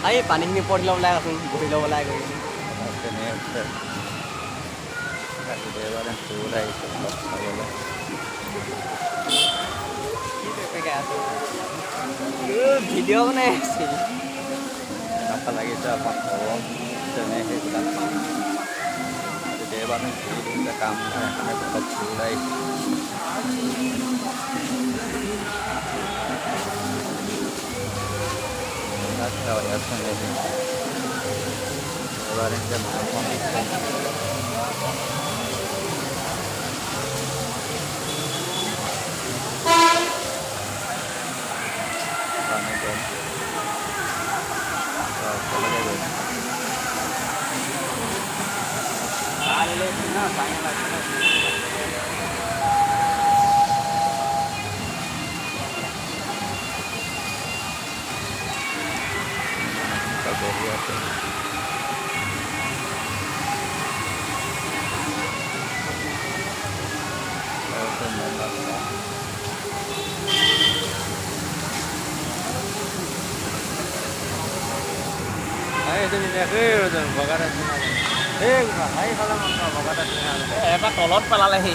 এই পানীখিনি ওপৰত ল'ব লাগে আছোন বহি ল'ব লাগে গৈ ভিডিঅ' বনাই আছে কেনেকুৱা লাগিছে অকণ গৰম তেনে সেইবিলাক দেওবাৰে ঘূৰি দিওঁতে কাম নাই সেইকাৰণে অলপ ঘূৰি আহিছোঁ দেওবাৰে এতিয়া বৰষুণ দিছে এবাৰ তলত পেলালেহি